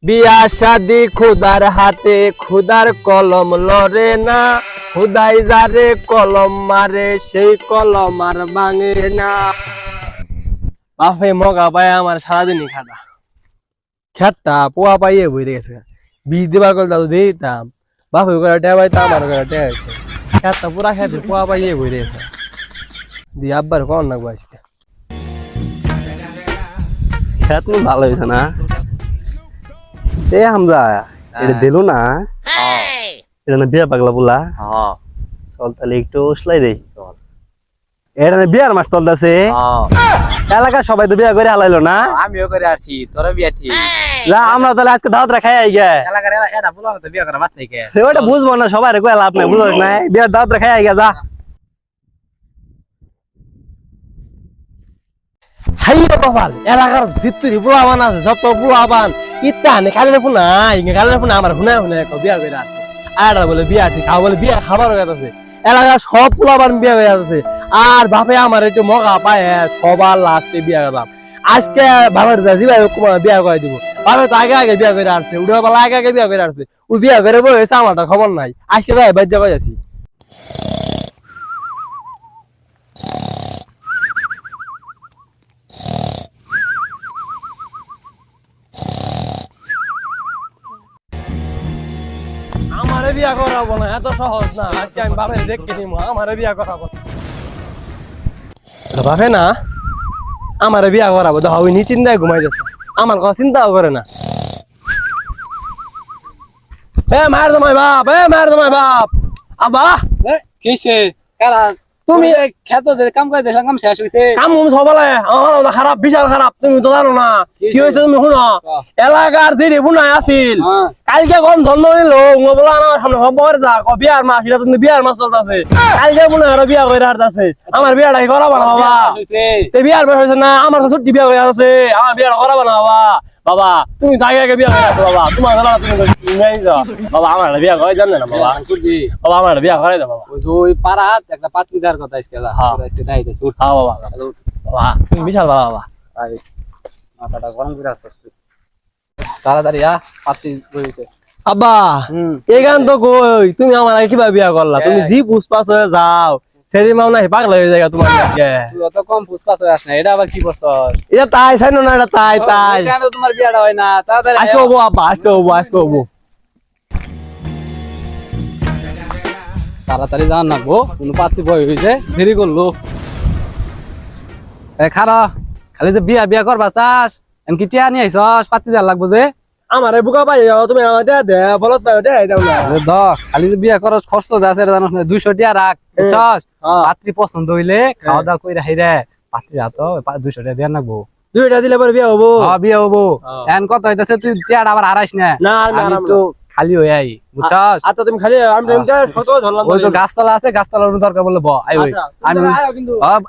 বিয়া শাদি খুদার হাতে, খুদার কলম লড়ে না, খুদাই যারে কলম মারে সেই কলম আর ভাঙে না। বাপে মগা পায় আমার সারাদিনই খাটা খেটটা পোয়া পাইয়ে বইতে গেছে। বীজ দিবার কল দাদু দিতাম, বাপে করে টেয়া পাইতাম, আমার করে টেয়া হইছে। খেটটা পুরা খেতে পোয়া পাইয়ে বইতে গেছে। দিয়ে আব্বার কন না আজকে খেত মন ভালো হয়েছে না? এ হামজা, এটা দিলো না? এটা না বিয়া পাগলা বলা? চল তাহলে একটু উসলাই দেই। এটা না বিয়ার মাস চলতেছে, এলাকার সবাই তো বিয়া করে হালাইলো না? আমিও করে আসছি, তোরা বিয়া ঠিক। যা আমরা তাহলে আজকে দাওয়াত রাখাই আই গে। এলাকার এটা বলা তো বিয়া করা বাদ থেকে ওটা বুঝবো না, সবাই কই লাভ নাই, বুঝছ না? বিয়ার দাওয়াত রাখাই আই গে, যা। হাইয়া বাবাল এলাকার জিত্তুরি পোলাবান আছে, যত পোলাবান ইত্যা নে খালি ফুনা ইঙ্গে খালি ফুনা আমার হুনা হুনা কো বিয়া কইরা আছে। আর বলে বিয়া ঠিক খাও বলে বিয়া খাবার হয়ে আছে। এলাকার সব পোলাবান বিয়া হয়ে আছে। আর বাপে আমার একটু মগা পায় সবার লাস্টে বিয়া করলাম। আজকে বাবার দাদি ভাই বিয়া করে দিব। বাপে তো আগে আগে বিয়া করে আসছে, উড়ে বেলা আগে আগে বিয়া করে আসছে। ও বিয়া করে বসে আমারটা খবর নাই। আজকে যাই বাজ্যা কই আছি। আমারে বিয়া করাবো না, এত সহজ না। আজকে আমি বাপের দেখতে দিব, আমারে বিয়া করাবো না। বাপে না আমারে বিয়া করাবো, দেখো ওই নি চিন্তায় ঘুমাই যাচ্ছে, আমার কথা চিন্তাও করে না। এ মায়ের তোমায় বাপ, এ মায়ের তোমায় বাপ। আব্বা কিসে কারা তুমি খেত কাম করে দেখলাম কাম শেষ হইছে। কাম হুম সবালে আমার অবস্থা খারাপ, বিশাল খারাপ। তুমি তো জানো না কি হয়েছে, তুমি শুনো। এলাকার যে রেবুনায় আছিল কালকে কোন জন্ম নিল বলা আমার সামনে খবর যা বিয়ার মাস, এটা তুমি বিয়ার মাস চলতেছে। কালকে মনে হয় বিয়া করে আসতেছে, আমার বিয়াটা করাবো না বাবা। বিয়ার বয়স হয়েছে না, আমার ছুটি বিয়া হয়ে আছে, আমার বিয়াটা করাবো না বাবা। বাবা তুমি তো আগে আগে বিয়া করে আসো বাবা, তোমার গলা তুমি বাবা আমার বিয়া করে জানে না বাবা। বাবা আমার বিয়া করে দাও বাবা। ওই পাড়াত একটা পাত্রীদার কথা আজকে আজকে যাইতেছে। হ্যাঁ বাবা, বাবা তুমি বিশাল বাবা বাবা। মাথাটা গরম করে আসছিস তাড়াতাড়ি পাত্রী বইছে। আব্বা এখান তো কই তুমি আমার আগে কিভাবে বিয়া করলা? তুমি জি পুষ্পাস হয়ে যাও, সেরি মাও নাই পাগলা হয়ে যায় তোমার লাগে। তুই অত কম পুষ্পাস হয়ে আস না, এটা আবার কি বছর? এটা তাই চাই না, এটা তাই তাই। কেন তোমার বিয়াটা হয় না? তাড়াতাড়ি আজকে হবো আব্বা, আজকে হবো, আজকে হবো। তাড়াতাড়ি যান নাকবো, কোনো পাত্রী বই হয়েছে দেরি করলো। খারা খালি যে বিয়া বিয়া করবা চাস, এমনকি টিয়া নিয়ে আইসস, পাত্রী দেওয়ার লাগবো যে। আমার বুকা পাই যাও তুমি, আমার দে দে বলত পাই দে দাও না। খালি যে বিয়া খরচ খরচ আছে জানোস না, 200 টিয়া রাখ বুঝছস। পাত্রী পছন্দ হইলে খাওয়া দাওয়া কইরা হাইরে পাত্রী হাতো 200 টিয়া দেন লাগবো। দুইটা দিলে পরে বিয়া হবো। হ্যাঁ বিয়া হবো। এখন কত হইতাছে, তুই টিয়াটা আবার হারাইস না। না আমি তো খালি হয়ে আই বুঝছস। আচ্ছা তুমি খালি আমি কত ধরলাম। ওই যে গাছতলা আছে, গাছতলার দরকার বললে ব আই ওই আমি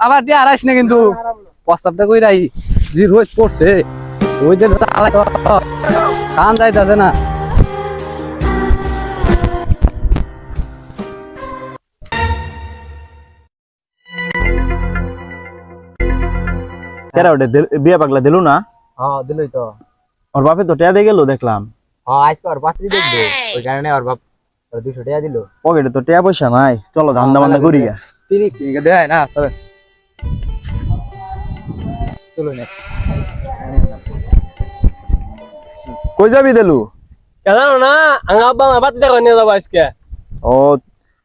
আবার টিয়া হারাইস না কিন্তু। প্রস্তাবটা কইরা আই, জি রোজ পড়ছে ওইদের কান যাইতাছে না। কেরা ওটা বিয়া পাগলা দিলো না? হ্যাঁ দিলই তো। ওর বাপে তো টেয়া দিয়ে গেল দেখলাম। হ্যাঁ আজকে ওর পাত্রী দেখবে, ওই কারণে ওর বাপ 200 টাকা দিল। পকেটে তো টেয়া পয়সা নাই, চলো ধান্দা বান্দা করি গা। তিনি দেয় না তবে চলো না। কই যাবি দেলু? জানো না আঙ্গা আব্বা আমার পাত্রী দেখো নিয়ে যাবো আজকে। ও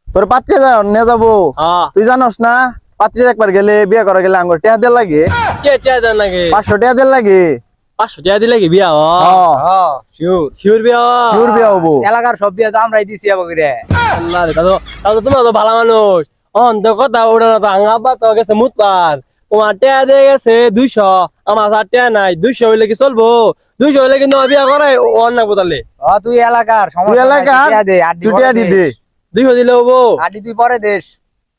তোর পাত্রী নিয়ে যাবো? হ্যাঁ তুই জানোস না পাত্রী একবার গেলে বিয়া করা গেলে আঙ্গুর টেয়া দেড় লাগে, কে টিয়া দেন নাকি? 500 টেয়া দেড় লাগে। 500 টাকা দিলে কি বিয়া? শিওর বিয়া, শিওর বিয়া হবো। এলাকার সব বিয়া তো আমরাই দিছি আবগরে। আল্লাহ রে, তাহলে তোমরা তো ভালো মানুষ। অন্ত কথা ওটা না, তো আঙ্গা আব্বা তো গেছে মুতপার। তোমার টেয়া দিয়ে গেছে 200, আমার আর টেয়া নাই। 200 হইলে কি চলবো? 200 হইলে কিন্তু বিয়া করাই অন্য বোতালে। তুই এলাকার তুই এলাকার তুই টেয়া দি দে। 200 দিলে হবো। আডি তুই পরে দেশ।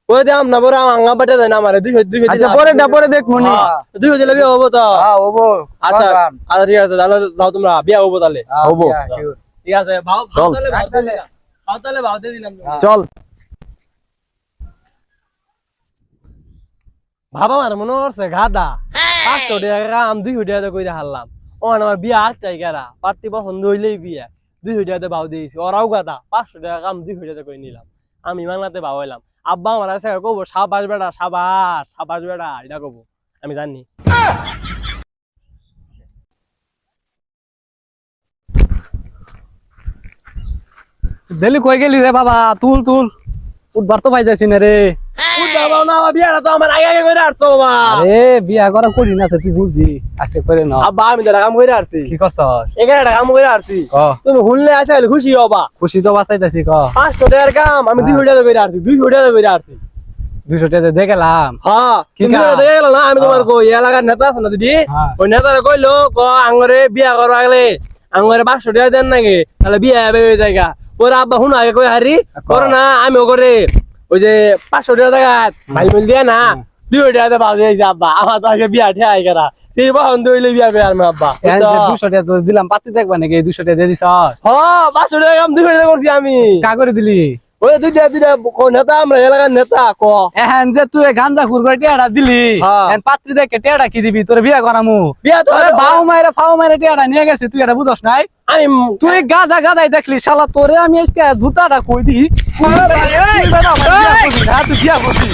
ওই দাম না পরে আঙ্গা বাটা দেয় না আমারে। 200 আচ্ছা পরে দেখ মনি। 200 দিলে বিয়া হবো তো। হ্যাঁ হবো। আচ্ছা আচ্ছা ঠিক আছে, তাহলে যাও তোমরা, বিয়া হবো তাহলে। হবো ঠিক আছে, ভাও চল। তাহলে ভাও তাহলে ভাও দিয়ে দিলাম। চল। ভাবা আমার মনে হচ্ছে গাদা 500 টাকা আমি 200 টাকা কইরা হারলাম। আমার বিয়া চাই কেরা পার্টি পছন্দ হইলেই বিয়া 200 টাকাতে বাউ দিয়েছি ওরাও গাদা 500 টাকা কাম 200 টাকা করে নিলাম আমি মাংলাতে বাউ হইলাম আব্বা আমার কাছে কব সাবাস বেটা সাবাস সাবাস বেটা এটা কব আমি জানি দিলি কই গেলি রে বাবা তুল তুল উঠবার তো পাইতাছি না রে বাবা না বিয়াটা তো আমার আগে আগে করে আসছো বাবা আরে বিয়া করা করি না তুই বুঝবি আজকে করে না আব্বা আমি তো কাম করে আসছি কি করছস 11 কাম করে আসছি ক তুমি হুনলে আসে খুশি হবা খুশি তো বাঁচাইতাছি ক 500 টাকার কাম আমি 200 টাকা করে আসছি 200 টাকা করে আসছি 200 টাকা দিয়ে গেলাম হ্যাঁ কি তুমি কাম? দেখে গেল না আমি তোমার কই এলাকার নেতা আছে না দিদি হ্যাঁ। ওই নেতারা কইলো ক আঙ্গরে বিয়া করো আগলে আঙ্গরে 500 টাকা দেন নাকি তাহলে বিয়া হবে ওই জায়গা ওর আব্বা হুন আগে কই হারি করো না আমিও করে ওই যে 500 টাকা ভাই মিল দিয়া না 200 টাকা বাজে যাইছে আব্বা আমার তো আগে বিয়া ঠেয়াই করা সেই বহন দইলে বিয়া করে আমি আব্বা এখন যে 200 টাকা তো দিলাম পাতি দেখবা নাকি 200 টাকা দিয়ে দিছস হ্যাঁ 500 টাকা কাম 200 টাকা করছি আমি কা করে দিলি ওই দুইটা নেতা আমরা এলাকার নেতা ক এখন যে তুই গাঞ্জা খুর করে টিয়াটা দিলি হ্যাঁ। এখন পাত্রী দেখে টিয়াটা কি দিবি তোর বিয়া করামু বিয়া তো তোরে বাউ মাইরে ফাউ মাইরে টিয়াটা নিয়ে গেছে তুই এটা বুঝছ নাই আমি তুই গাদা গাদাই দেখলি শালা তোরে আমি আজকে জুতাটা কই দি তুই বিয়া করবি না তুই বিয়া করবি